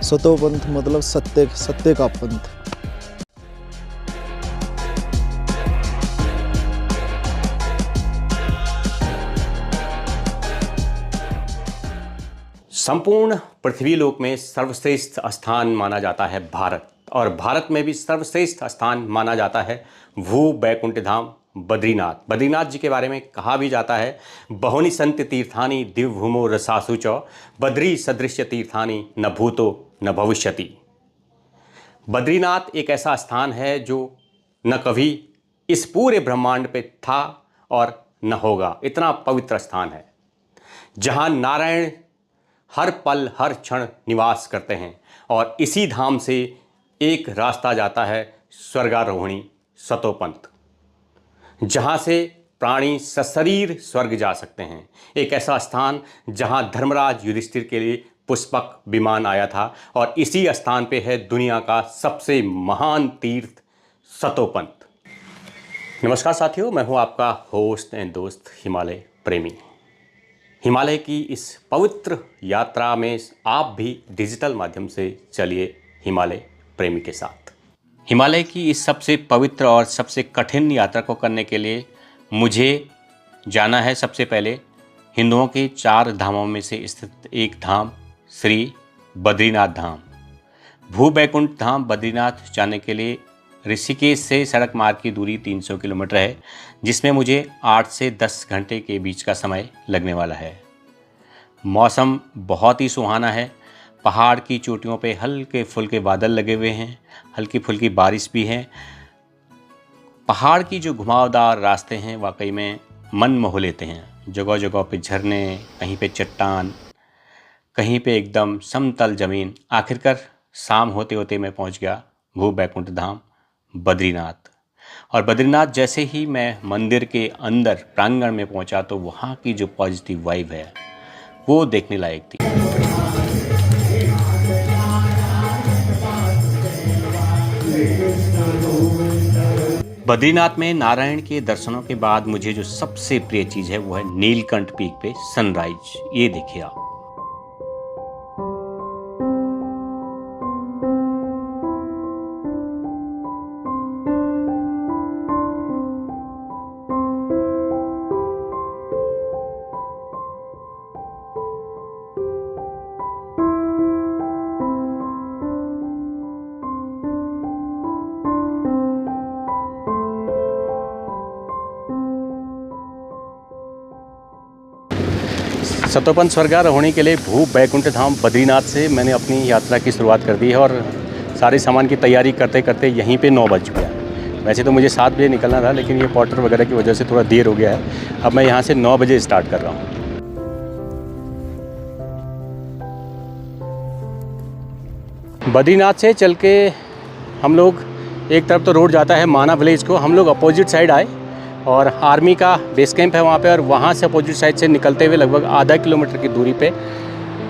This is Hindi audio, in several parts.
सतोपंथ मतलब सत्य, सत्य का पंथ। संपूर्ण पृथ्वीलोक में सर्वश्रेष्ठ स्थान माना जाता है भारत, और भारत में भी सर्वश्रेष्ठ स्थान माना जाता है भू बैकुंठ धाम बद्रीनाथ। बद्रीनाथ जी के बारे में कहा भी जाता है, बहूनि सन्ति तीर्थानि दिव्यभूमो रसासु च, बद्री सदृश्य तीर्थानि न भूतो न भविष्यति। बद्रीनाथ एक ऐसा स्थान है जो न कभी इस पूरे ब्रह्मांड पे था और न होगा। इतना पवित्र स्थान है जहाँ नारायण हर पल हर क्षण निवास करते हैं, और इसी धाम से एक रास्ता जाता है स्वर्गारोहिणी सतोपंथ, जहाँ से प्राणी सशरीर स्वर्ग जा सकते हैं। एक ऐसा स्थान जहाँ धर्मराज युधिष्ठिर के लिए पुष्पक विमान आया था, और इसी स्थान पे है दुनिया का सबसे महान तीर्थ सतोपंथ। नमस्कार साथियों, मैं हूँ आपका होस्ट एंड दोस्त हिमालय प्रेमी। हिमालय की इस पवित्र यात्रा में आप भी डिजिटल माध्यम से चलिए हिमालय प्रेमी के साथ। हिमालय की इस सबसे पवित्र और सबसे कठिन यात्रा को करने के लिए मुझे जाना है सबसे पहले हिंदुओं के 4 धामों में से स्थित एक धाम श्री बद्रीनाथ धाम। भू बैकुंठ धाम बद्रीनाथ जाने के लिए ऋषिकेश से सड़क मार्ग की दूरी 300 किलोमीटर है, जिसमें मुझे 8 से 10 घंटे के बीच का समय लगने वाला है। मौसम बहुत ही सुहाना है। पहाड़ की चोटियों पे हल्के फुल्के बादल लगे हुए हैं, हल्की फुल्की बारिश भी है। पहाड़ की जो घुमावदार रास्ते हैं वाकई में मन मोह लेते हैं। जगह जगह पे झरने, कहीं पे चट्टान, कहीं पे एकदम समतल ज़मीन। आखिरकार शाम होते होते मैं पहुंच गया भू बैकुंठ धाम बद्रीनाथ। और बद्रीनाथ जैसे ही मैं मंदिर के अंदर प्रांगण में पहुंचा तो वहाँ की जो पॉजिटिव वाइब है वो देखने लायक थी। बद्रीनाथ में नारायण के दर्शनों के बाद मुझे जो सबसे प्रिय चीज़ है वो है नीलकंठ पीक पे सनराइज। ये देखिए आप। सतोपंथ स्वर्गारोहिणी के लिए भू बैकुंठ धाम बद्रीनाथ से मैंने अपनी यात्रा की शुरुआत कर दी है, और सारे सामान की तैयारी करते करते यहीं पे 9 बज गया। वैसे तो मुझे 7 बजे निकलना था, लेकिन ये पोर्टर वगैरह की वजह से थोड़ा देर हो गया है। अब मैं यहाँ से 9 बजे स्टार्ट कर रहा हूँ। बद्रीनाथ से चल के हम लोग, एक तरफ तो रोड जाता है माना विलेज को, हम लोग अपोजिट साइड आए और आर्मी का बेस कैंप है वहाँ पे, और वहाँ से अपोजिट साइड से निकलते हुए लगभग आधा किलोमीटर की दूरी पे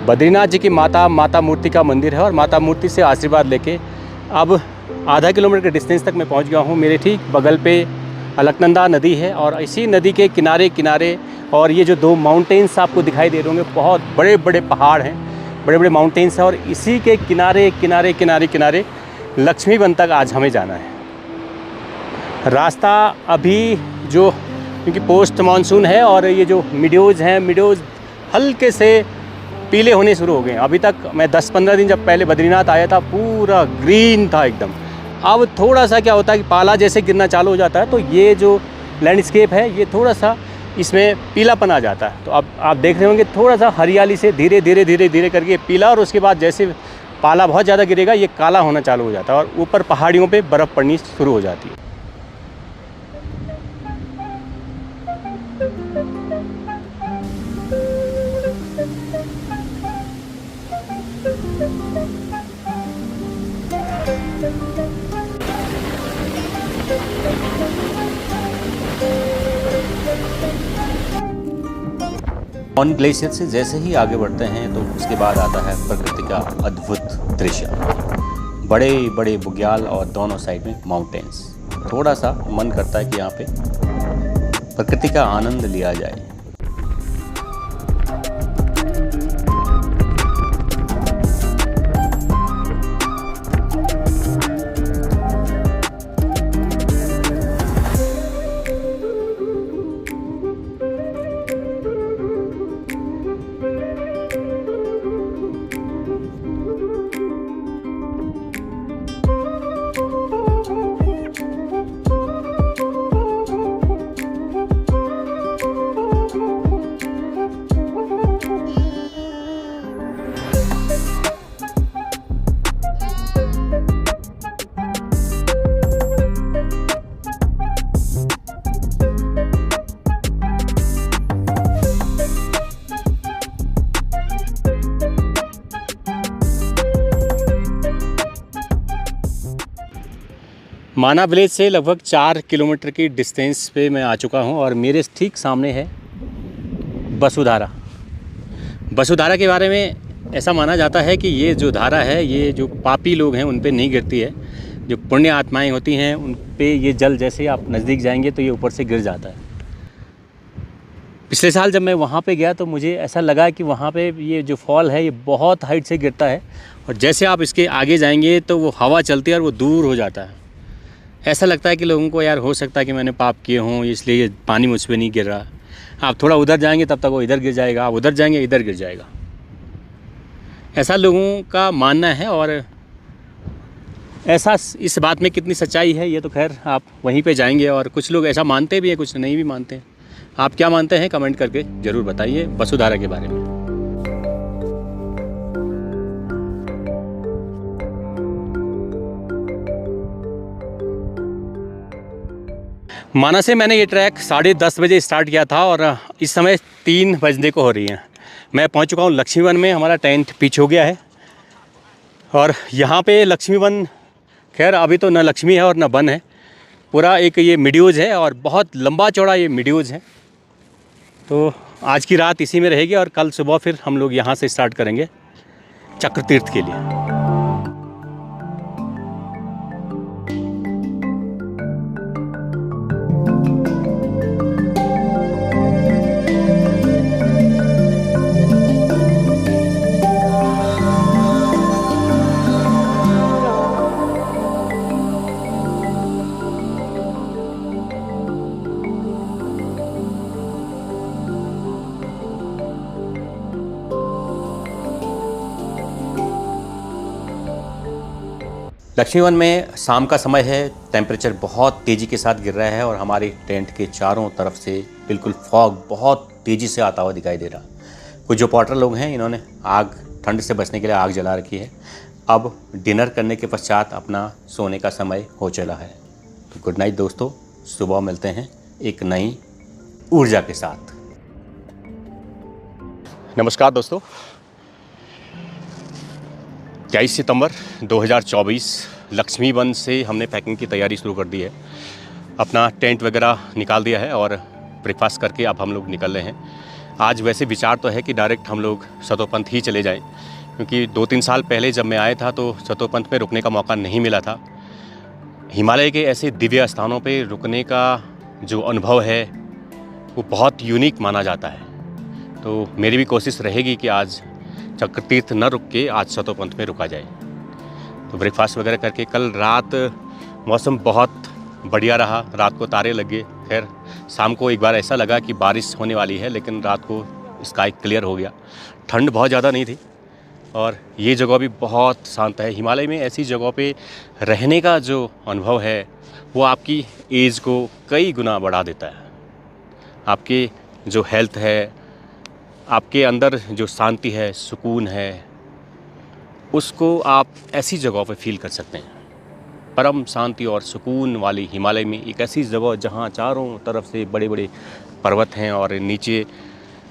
बद्रीनाथ जी की माता मूर्ति का मंदिर है, और माता मूर्ति से आशीर्वाद लेके अब आधा किलोमीटर के डिस्टेंस तक मैं पहुँच गया हूँ। मेरे ठीक बगल पे अलकनंदा नदी है, और इसी नदी के किनारे किनारे, और ये जो 2 माउंटेन्स आपको दिखाई दे रहे होंगे, बहुत बड़े बड़े पहाड़ हैं, बड़े बड़े माउंटेन्स हैं, और इसी के किनारे किनारे किनारे किनारे लक्ष्मीवन तक आज हमें जाना है। रास्ता अभी जो, क्योंकि पोस्ट मानसून है और ये जो मिडोज़ हैं, मिडोज़ हल्के से पीले होने शुरू हो गए। अभी तक मैं 10-15 दिन जब पहले बद्रीनाथ आया था पूरा ग्रीन था एकदम। अब थोड़ा सा क्या होता है कि पाला जैसे गिरना चालू हो जाता है, तो ये जो लैंडस्केप है ये थोड़ा सा इसमें पीलापन आ जाता है। तो अब आप देख रहे होंगे थोड़ा सा हरियाली से धीरे धीरे धीरे धीरे करके पीला, और उसके बाद जैसे पाला बहुत ज़्यादा गिरेगा ये काला होना चालू हो जाता है, और ऊपर पहाड़ियों पे बर्फ़ पड़नी शुरू हो जाती है। ऑन ग्लेशियर से जैसे ही आगे बढ़ते हैं तो उसके बाद आता है प्रकृति का अद्भुत दृश्य। बड़े बड़े बुग्याल और दोनों साइड में माउंटेन्स। थोड़ा सा मन करता है कि यहाँ पे प्रकृति का आनंद लिया जाए। माना विलेज से लगभग 4 किलोमीटर की डिस्टेंस पे मैं आ चुका हूँ और मेरे ठीक सामने है वसुधारा। वसुधारा के बारे में ऐसा माना जाता है कि ये जो धारा है ये जो पापी लोग हैं उन पे नहीं गिरती है, जो पुण्य आत्माएं होती हैं उन पे ये जल जैसे आप नज़दीक जाएंगे तो ये ऊपर से गिर जाता है। पिछले साल जब मैं वहाँ पे गया तो मुझे ऐसा लगा कि वहाँ पे ये जो फॉल है ये बहुत हाइट से गिरता है और जैसे आप इसके आगे जाएंगे तो वो हवा चलती है और वो दूर हो जाता है। ऐसा लगता है कि लोगों को यार हो सकता है कि मैंने पाप किए हों इसलिए ये पानी मुझ पर नहीं गिर रहा। आप थोड़ा उधर जाएंगे तब तक वो इधर गिर जाएगा, आप उधर जाएंगे इधर गिर जाएगा, ऐसा लोगों का मानना है। और ऐसा इस बात में कितनी सच्चाई है ये तो खैर आप वहीं पे जाएंगे। और कुछ लोग ऐसा मानते भी हैं, कुछ नहीं भी मानते हैं। आप क्या मानते हैं कमेंट करके ज़रूर बताइए वसुधारा के बारे में। माना से मैंने ये ट्रैक 10:30 बजे स्टार्ट किया था और इस समय 3 बजने को हो रही हैं। मैं पहुंच चुका हूँ लक्ष्मी वन में। हमारा टेंट पिच हो गया है और यहाँ पे लक्ष्मी वन खैर अभी तो न लक्ष्मी है और न वन है, पूरा एक ये मिड्यूज़ है और बहुत लंबा चौड़ा ये मिड्यूज़ है। तो आज की रात इसी में रहेगी और कल सुबह फिर हम लोग यहाँ से स्टार्ट करेंगे चक्र तीर्थ के लिए। लक्ष्मी वन में शाम का समय है, टेम्परेचर बहुत तेज़ी के साथ गिर रहा है और हमारे टेंट के चारों तरफ से बिल्कुल फॉग बहुत तेज़ी से आता हुआ दिखाई दे रहा। कुछ जो पॉटर लोग हैं इन्होंने आग, ठंड से बचने के लिए आग जला रखी है। अब डिनर करने के पश्चात अपना सोने का समय हो चला है। तो गुड नाइट दोस्तों, सुबह मिलते हैं एक नई ऊर्जा के साथ। नमस्कार दोस्तों, 23 सितंबर 2024 लक्ष्मी वन से हमने पैकिंग की तैयारी शुरू कर दी है। अपना टेंट वगैरह निकाल दिया है और ब्रेकफास्ट करके अब हम लोग निकल रहे हैं। आज वैसे विचार तो है कि डायरेक्ट हम लोग सतोपंथ ही चले जाएं, क्योंकि 2-3 साल पहले जब मैं आया था तो सतोपंथ में रुकने का मौका नहीं मिला था। हिमालय के ऐसे दिव्य स्थानों पे रुकने का जो अनुभव है वो बहुत यूनिक माना जाता है। तो मेरी भी कोशिश रहेगी कि आज चक्र तीर्थ न रुक के आज सतोपंथ में रुका जाए। तो ब्रेकफास्ट वगैरह करके कल रात मौसम बहुत बढ़िया रहा, रात को तारे लगे। खैर शाम को एक बार ऐसा लगा कि बारिश होने वाली है, लेकिन रात को स्काई क्लियर हो गया। ठंड बहुत ज़्यादा नहीं थी और ये जगह भी बहुत शांत है। हिमालय में ऐसी जगहों पे रहने का जो अनुभव है वो आपकी एज को कई गुना बढ़ा देता है। आपके जो हेल्थ है, आपके अंदर जो शांति है, सुकून है, उसको आप ऐसी जगहों पे फील कर सकते हैं। परम शांति और सुकून वाली हिमालय में एक ऐसी जगह जहाँ चारों तरफ से बड़े बड़े पर्वत हैं और नीचे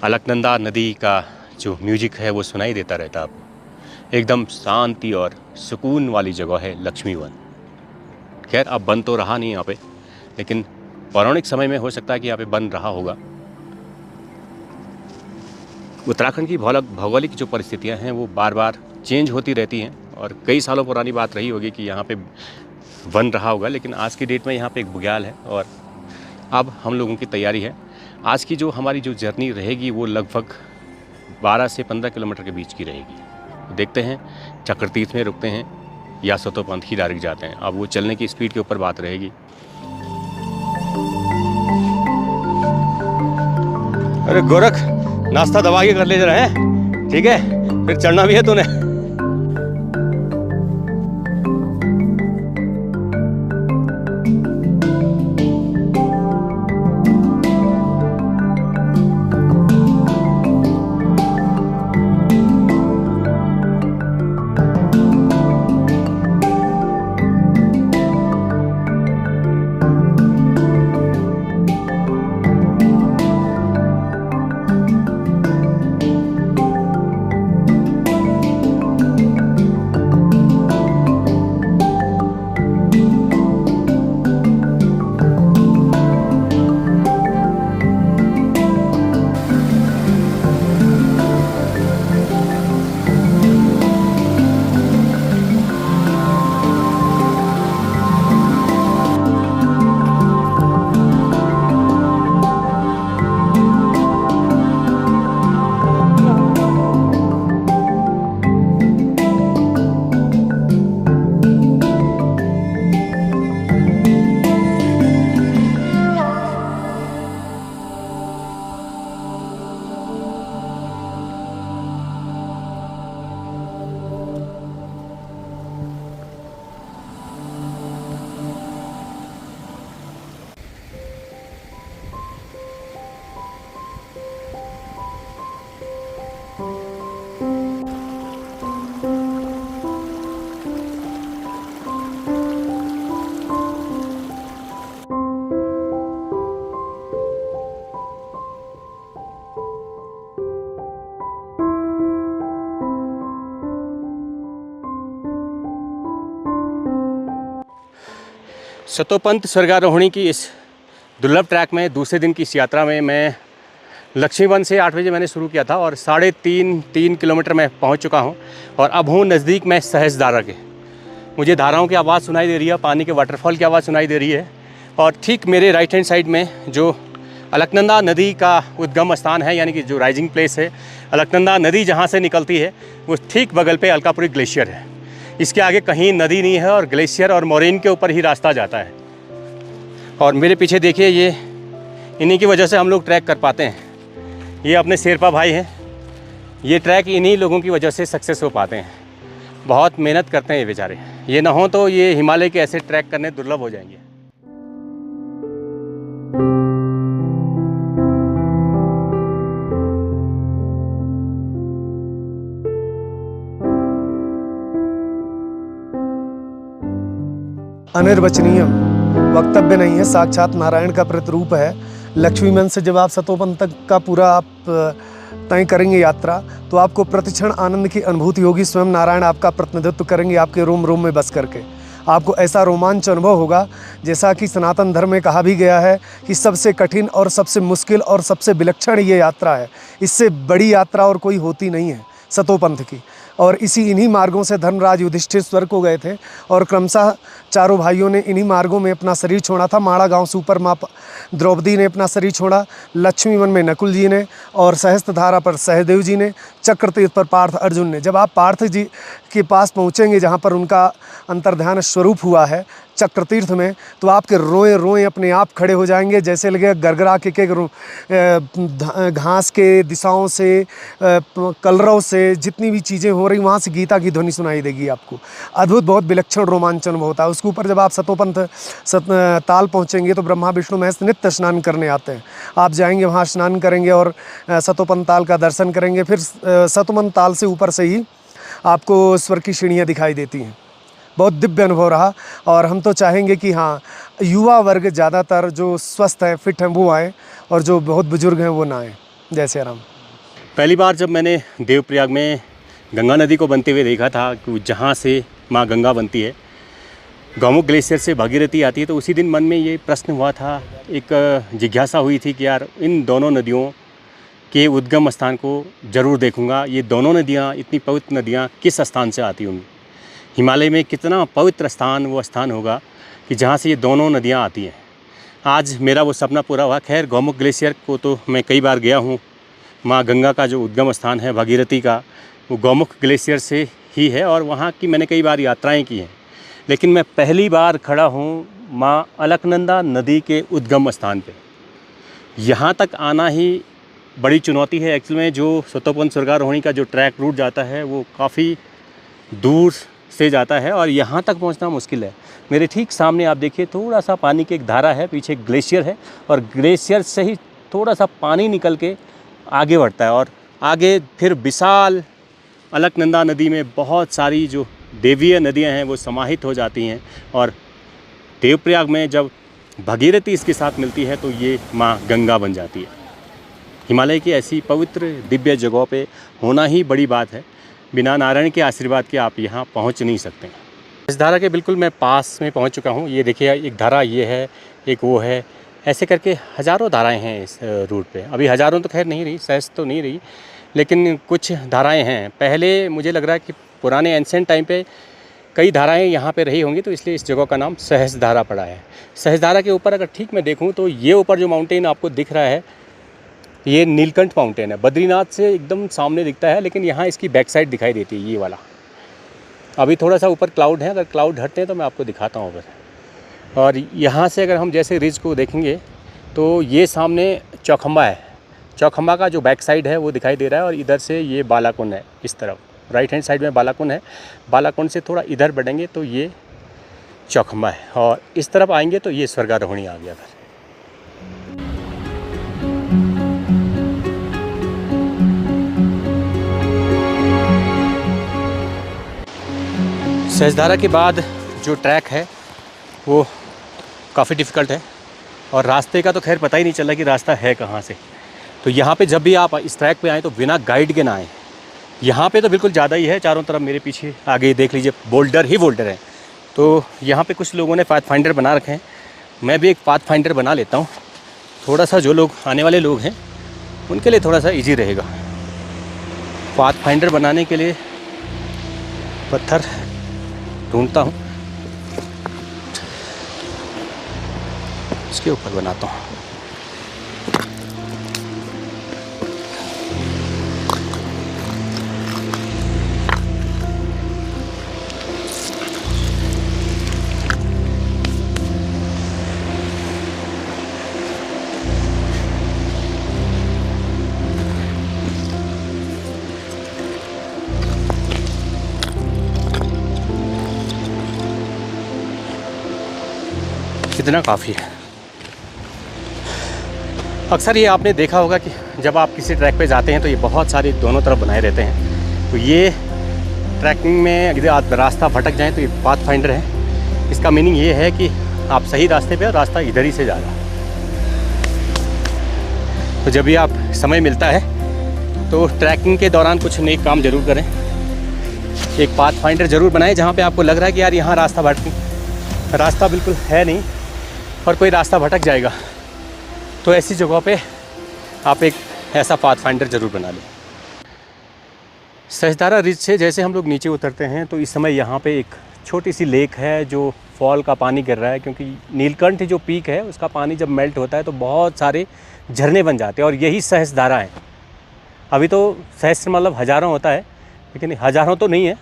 अलकनंदा नदी का जो म्यूजिक है वो सुनाई देता रहता है। एकदम शांति और सुकून वाली जगह है लक्ष्मी वन। खैर अब बन तो रहा नहीं यहाँ पे, लेकिन पौराणिक समय में हो सकता है कि यहाँ पे बन रहा होगा। उत्तराखंड की भौगोलिक जो परिस्थितियाँ हैं वो बार बार चेंज होती रहती हैं और कई सालों पुरानी बात रही होगी कि यहाँ पे वन रहा होगा, लेकिन आज की डेट में यहाँ पे एक बुग्याल है और अब हम लोगों की तैयारी है। आज की जो हमारी जो जर्नी रहेगी वो लगभग 12 से 15 किलोमीटर के बीच की रहेगी। देखते हैं चक्रतीर्थ में रुकते हैं या सतोपंथ ही डायरेक्ट जाते हैं। अब वो चलने की स्पीड के ऊपर बात रहेगी। अरे गोरख, नाश्ता दबा के कर ले जरा, है ठीक है, फिर चढ़ना भी है तूने। सतोपंथ स्वर्गारोहणी की इस दुर्लभ ट्रैक में दूसरे दिन की इस यात्रा में मैं लक्ष्मीवन से 8 बजे मैंने शुरू किया था और 3.5 किलोमीटर में पहुंच चुका हूं और अब हूं नज़दीक में सहस्त्रधारा के। मुझे धाराओं की आवाज़ सुनाई दे रही है, पानी के वाटरफॉल की आवाज़ सुनाई दे रही है और ठीक मेरे राइट हैंड साइड में जो अलकनंदा नदी का उद्गम स्थान है, यानी कि जो राइजिंग प्लेस है, अलकनंदा नदी जहाँ से निकलती है वो ठीक बगल पे अलकापुरी ग्लेशियर है। इसके आगे कहीं नदी नहीं है और ग्लेशियर और मोरेन के ऊपर ही रास्ता जाता है। और मेरे पीछे देखिए, ये इन्हीं की वजह से हम लोग ट्रैक कर पाते हैं। ये अपने शेरपा भाई हैं, ये ट्रैक इन्हीं लोगों की वजह से सक्सेस हो पाते हैं। बहुत मेहनत करते हैं ये बेचारे, ये ना हो तो ये हिमालय के ऐसे ट्रैक करने दुर्लभ हो जाएंगे। अनिर्वचनीय वक्तव्य नहीं है, साक्षात नारायण का प्रतिरूप है। लक्ष्मीवन से जब आप सतोपंथ तक का पूरा आप तय करेंगे यात्रा, तो आपको प्रतिक्षण आनंद की अनुभूति होगी। स्वयं नारायण आपका प्रतिनिधित्व करेंगे आपके रोम रोम में बस करके। आपको ऐसा रोमांच अनुभव होगा, जैसा कि सनातन धर्म में कहा भी गया है कि सबसे कठिन और सबसे मुश्किल और सबसे विलक्षण ये यात्रा है। इससे बड़ी यात्रा और कोई होती नहीं है सतोपंथ की। और इन्हीं मार्गों से धर्मराज युधिष्ठिर स्वर्ग को गए थे और क्रमशः चारों भाइयों ने इन्हीं मार्गों में अपना शरीर छोड़ा था। माड़ा गांव से ऊपर माँ द्रौपदी ने अपना शरीर छोड़ा, लक्ष्मीवन में नकुल जी ने और सहस्त्रधारा पर सहदेव जी ने, चक्रतीर्थ पर पार्थ अर्जुन ने। जब आप पार्थ जी के पास पहुँचेंगे, जहाँ पर उनका अंतर्ध्यान स्वरूप हुआ है चक्रतीर्थ में, तो आपके रोए रोए अपने आप खड़े हो जाएंगे। जैसे लगेगा गरगरा के घास के दिशाओं से, कलरव से, जितनी भी चीज़ें हो रही वहाँ से गीता की ध्वनि सुनाई देगी आपको। अद्भुत, बहुत विलक्षण रोमांचन होता है। उसके ऊपर जब आप सतोपंथ ताल पहुँचेंगे तो ब्रह्मा विष्णु महेश नित्य स्नान करने आते हैं। आप जाएंगे वहाँ, स्नान करेंगे और सतोपंथ ताल का दर्शन करेंगे। फिर सतोपंथ ताल से ऊपर से ही आपको स्वर्ग की सीढ़ियाँ दिखाई देती हैं। बहुत दिव्य अनुभव रहा। और हम तो चाहेंगे कि हाँ, युवा वर्ग ज़्यादातर जो स्वस्थ हैं, फिट हैं, वो आएँ और जो बहुत बुजुर्ग हैं वो ना आएँ। जय श्री राम। पहली बार जब मैंने देवप्रयाग में गंगा नदी को बनते हुए देखा था, कि जहाँ से माँ गंगा बनती है, गौमुख ग्लेशियर से भागीरथी आती है, तो उसी दिन मन में ये प्रश्न हुआ था, एक जिज्ञासा हुई थी कि यार इन दोनों नदियों के उद्गम स्थान को ज़रूर देखूंगा। ये दोनों नदियाँ, इतनी पवित्र नदियाँ किस स्थान से आती होंगी। हिमालय में कितना पवित्र स्थान वो स्थान होगा कि जहाँ से ये दोनों नदियाँ आती हैं। आज मेरा वो सपना पूरा हुआ। खैर गौमुख ग्लेशियर को तो मैं कई बार गया हूँ। माँ गंगा का जो उद्गम स्थान है भागीरथी का, वो गौमुख ग्लेशियर से ही है और वहाँ की मैंने कई बार यात्राएं की हैं। लेकिन मैं पहली बार खड़ा हूँ माँ अलकनंदा नदी के उद्गम स्थान पे। यहाँ तक आना ही बड़ी चुनौती है। एक्चुअल में जो सतोपन स्वर्गारोहणी का जो ट्रैक रूट जाता है वो काफ़ी दूर से जाता है और यहाँ तक पहुँचना मुश्किल है। मेरे ठीक सामने आप देखिए थोड़ा सा पानी की एक धारा है, पीछे ग्लेशियर है और ग्लेशियर से ही थोड़ा सा पानी निकल के आगे बढ़ता है और आगे फिर विशाल अलकनंदा नदी में बहुत सारी जो देवीय नदियाँ हैं वो समाहित हो जाती हैं और देवप्रयाग में जब भागीरथी इसके साथ मिलती है तो ये माँ गंगा बन जाती है। हिमालय की ऐसी पवित्र दिव्य जगहों पे होना ही बड़ी बात है। बिना नारायण के आशीर्वाद के आप यहाँ पहुँच नहीं सकते। इस धारा के बिल्कुल मैं पास में पहुँच चुका हूँ। ये देखिए एक धारा ये है, एक वो है, ऐसे करके हज़ारों धाराएं हैं इस रूट पे। अभी हज़ारों तो खैर नहीं रही, सहज तो नहीं रही, लेकिन कुछ धाराएं हैं। पहले मुझे लग रहा है कि पुराने एंशिएंट टाइम पे कई धाराएं यहाँ पे रही होंगी तो इसलिए इस जगह का नाम सहज धारा पड़ा है। सहज धारा के ऊपर अगर ठीक मैं देखूँ तो ये ऊपर जो माउंटेन आपको दिख रहा है ये नीलकंठ माउंटेन है। बद्रीनाथ से एकदम सामने दिखता है लेकिन यहाँ इसकी बैक साइड दिखाई देती है, ये वाला। अभी थोड़ा सा ऊपर क्लाउड है, अगर क्लाउड हटते हैं तो मैं आपको दिखाता हूँ ऊपर। और यहाँ से अगर हम जैसे रिज को देखेंगे तो ये सामने चौखंबा है। चौखंबा का जो बैक साइड है वो दिखाई दे रहा है और इधर से ये बालाकुंड है। इस तरफ राइट हैंड साइड में बालाकुंड है। बालाकुंड से थोड़ा इधर बढ़ेंगे तो ये चौखंबा है और इस तरफ आएंगे तो ये स्वर्गारोहणी आ गया फिर। सहजधारा के बाद जो ट्रैक है वो काफ़ी डिफ़िकल्ट है और रास्ते का तो खैर पता ही नहीं चला कि रास्ता है कहाँ से। तो यहाँ पे जब भी आप इस ट्रैक पे आएँ तो बिना गाइड के ना आएँ। यहाँ पे तो बिल्कुल ज़्यादा ही है, चारों तरफ मेरे पीछे आगे देख लीजिए बोल्डर ही बोल्डर है। तो यहाँ पे कुछ लोगों ने पाथफाइंडर बना रखे हैं, मैं भी एक पाथफाइंडर बना लेता हूँ। थोड़ा सा जो लोग आने वाले लोग हैं उनके लिए थोड़ा सा ईजी रहेगा। पाथफाइंडर बनाने के लिए पत्थर ढूंढता हूँ, इसके ऊपर बनाता हूँ। इतना काफ़ी है। अक्सर ये आपने देखा होगा कि जब आप किसी ट्रैक पे जाते हैं तो ये बहुत सारे दोनों तरफ बनाए रहते हैं। तो ये ट्रैकिंग में अगर आप रास्ता भटक जाएं तो ये पाथ फाइंडर है। इसका मीनिंग ये है कि आप सही रास्ते पे और रास्ता इधर ही से जा रहा है। तो जब भी आप समय मिलता है तो ट्रैकिंग के दौरान कुछ नए काम ज़रूर करें। एक पाथ फाइंडर ज़रूर बनाएं जहाँ पे आपको लग रहा है कि यार यहाँ रास्ता बिल्कुल है नहीं और कोई रास्ता भटक जाएगा, तो ऐसी जगहों पे आप एक ऐसा पाथ फाइंडर ज़रूर बना लें। सहजधारा रिज से जैसे हम लोग नीचे उतरते हैं तो इस समय यहाँ पे एक छोटी सी लेक है जो फॉल का पानी गिर रहा है, क्योंकि नीलकंठ जो पीक है उसका पानी जब मेल्ट होता है तो बहुत सारे झरने बन जाते हैं और यही सहजधारा है। अभी तो सहस्त्र मतलब हज़ारों होता है, लेकिन हज़ारों तो नहीं है,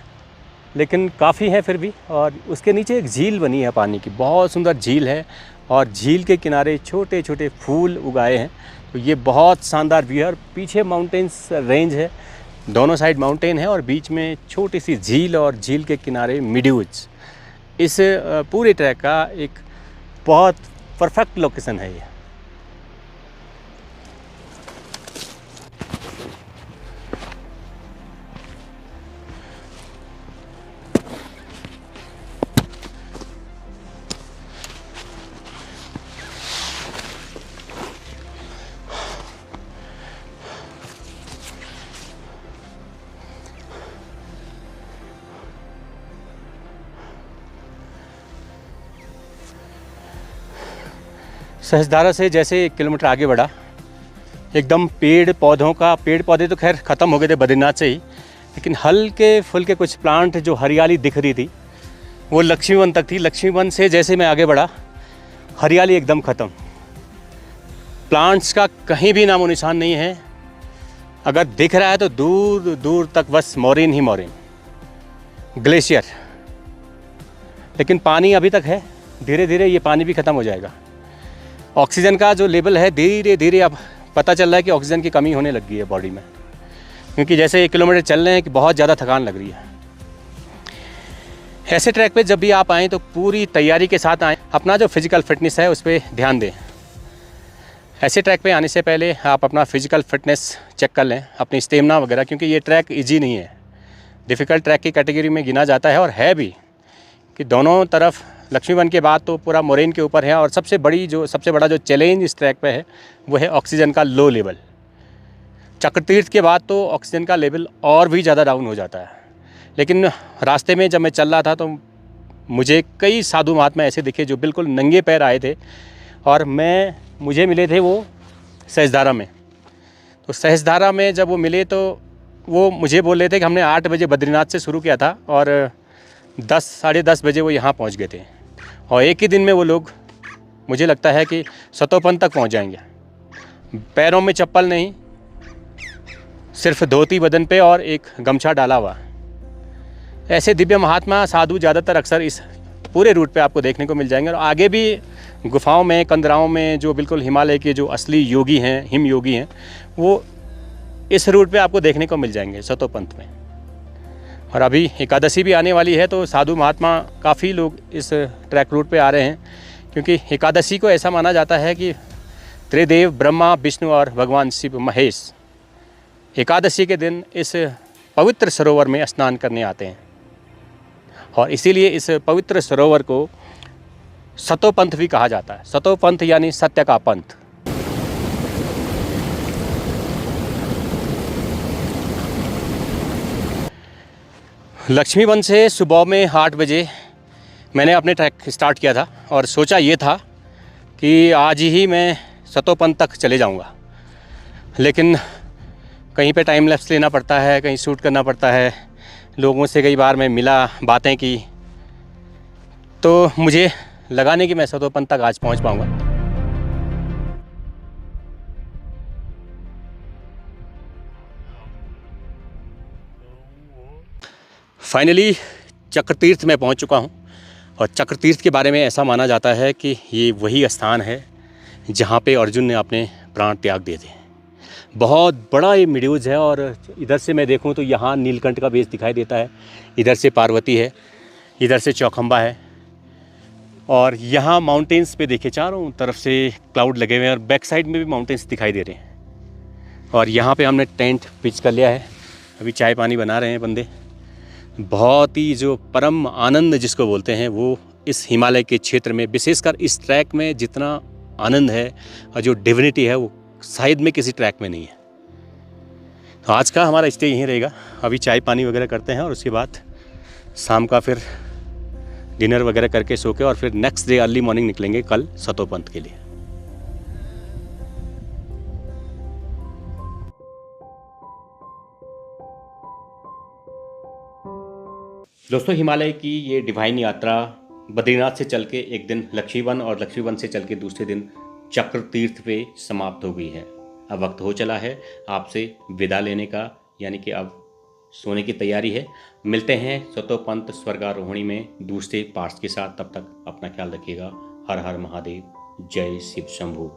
लेकिन काफ़ी है फिर भी। और उसके नीचे एक झील बनी है पानी की, बहुत सुंदर झील है और झील के किनारे छोटे छोटे फूल उगाए हैं। तो ये बहुत शानदार व्यू है और पीछे माउंटेन्स रेंज है, दोनों साइड माउंटेन है और बीच में छोटी सी झील और झील के किनारे मीडोज। इस पूरे ट्रैक का एक बहुत परफेक्ट लोकेशन है ये। सहजधारा से जैसे 1 किलोमीटर आगे बढ़ा, एकदम पेड़ पौधे तो खैर ख़त्म हो गए थे बद्रीनाथ से ही, लेकिन हल्के फुल्के कुछ प्लांट जो हरियाली दिख रही थी वो लक्ष्मीवन तक थी। लक्ष्मीवन से जैसे मैं आगे बढ़ा, हरियाली एकदम ख़त्म, प्लांट्स का कहीं भी नामो निशान नहीं है। अगर दिख रहा है तो दूर दूर तक बस मॉरिन ही मॉरिन, ग्लेशियर। लेकिन पानी अभी तक है, धीरे धीरे ये पानी भी ख़त्म हो जाएगा। ऑक्सीजन का जो लेवल है धीरे धीरे अब पता चल रहा है कि ऑक्सीजन की कमी होने लग गई है बॉडी में, क्योंकि जैसे 1 किलोमीटर चल रहे हैं कि बहुत ज़्यादा थकान लग रही है। ऐसे ट्रैक पे जब भी आप आएँ तो पूरी तैयारी के साथ आएँ, अपना जो फिज़िकल फिटनेस है उस पर ध्यान दें। ऐसे ट्रैक पे आने से पहले आप अपना फिज़िकल फिटनेस चेक कर लें, अपनी स्टेमिना वगैरह, क्योंकि ये ट्रैक इजी नहीं है, डिफ़िकल्ट ट्रैक की कैटेगरी में गिना जाता है। और है भी कि दोनों तरफ लक्ष्मीवन के बाद तो पूरा मोरेन के ऊपर है। और सबसे बड़ा जो चैलेंज इस ट्रैक पे है वो है ऑक्सीजन का लो लेवल। चक्रतीर्थ के बाद तो ऑक्सीजन का लेवल और भी ज़्यादा डाउन हो जाता है। लेकिन रास्ते में जब मैं चल रहा था तो मुझे कई साधु महात्मा ऐसे दिखे जो बिल्कुल नंगे पैर आए थे, और मुझे मिले थे वो सहस्त्रधारा में। तो सहस्त्रधारा में जब वो मिले तो वो मुझे बोल रहे थे कि हमने 8 बजे बद्रीनाथ से शुरू किया था और 10 साढ़े 10 बजे वो यहाँ पहुँच गए थे। और एक ही दिन में वो लोग, मुझे लगता है कि सतोपन तक पहुँच जाएंगे। पैरों में चप्पल नहीं, सिर्फ धोती बदन पे और एक गमछा डाला हुआ। ऐसे दिव्य महात्मा साधु ज़्यादातर अक्सर इस पूरे रूट पे आपको देखने को मिल जाएंगे। और आगे भी गुफाओं में, कंदराओं में जो बिल्कुल हिमालय के जो असली योगी हैं, हिम योगी हैं, वो इस रूट पे आपको देखने को मिल जाएंगे सतोपंथ में। और अभी एकादशी भी आने वाली है तो साधु महात्मा काफ़ी लोग इस ट्रैक रूट पे आ रहे हैं, क्योंकि एकादशी को ऐसा माना जाता है कि त्रिदेव ब्रह्मा, विष्णु और भगवान शिव महेश एकादशी के दिन इस पवित्र सरोवर में स्नान करने आते हैं। और इसीलिए इस पवित्र सरोवर को सतोपंथ भी कहा जाता है। सतोपंथ यानी सत्य का पंथ। लक्ष्मीवन से सुबह में 8 बजे मैंने अपने ट्रैक स्टार्ट किया था और सोचा ये था कि आज ही मैं सतोपंथ तक चले जाऊंगा। लेकिन कहीं पे टाइम लैप्स लेना पड़ता है, कहीं शूट करना पड़ता है, लोगों से कई बार मैं मिला, बातें की, तो मुझे लगा नहीं कि मैं सतोपंथ तक आज पहुंच पाऊंगा। फाइनली चक्रतीर्थ में पहुंच चुका हूं। और चक्रतीर्थ के बारे में ऐसा माना जाता है कि ये वही स्थान है जहां पे अर्जुन ने अपने प्राण त्याग दिए थे। बहुत बड़ा ये मीडोज है और इधर से मैं देखूं तो यहाँ नीलकंठ का बेस दिखाई देता है, इधर से पार्वती है, इधर से चौखंबा है, और यहाँ माउंटेन्स पे देखिए चारों तरफ से क्लाउड लगे हुए हैं और बैक साइड में भी माउंटेन्स दिखाई दे रहे हैं। और यहाँ पे हमने टेंट पिच कर लिया है, अभी चाय पानी बना रहे हैं बंदे। बहुत ही जो परम आनंद जिसको बोलते हैं वो इस हिमालय के क्षेत्र में, विशेषकर इस ट्रैक में जितना आनंद है और जो डिविनिटी है वो शायद में किसी ट्रैक में नहीं है। तो आज का हमारा स्टे यहीं रहेगा। अभी चाय पानी वगैरह करते हैं और उसके बाद शाम का फिर डिनर वगैरह करके सो के और फिर नेक्स्ट डे अर्ली मॉर्निंग निकलेंगे कल सतोपंथ के लिए। दोस्तों, हिमालय की ये डिवाइन यात्रा बद्रीनाथ से चल के एक दिन लक्ष्मीवन और लक्ष्मीवन से चल के दूसरे दिन चक्रतीर्थ पे समाप्त हो गई है। अब वक्त हो चला है आपसे विदा लेने का, यानी कि अब सोने की तैयारी है। मिलते हैं सतोपंथ स्वर्गारोहणी में दूसरे पार्ट्स के साथ। तब तक अपना ख्याल रखिएगा। हर हर महादेव, जय शिव शंभू।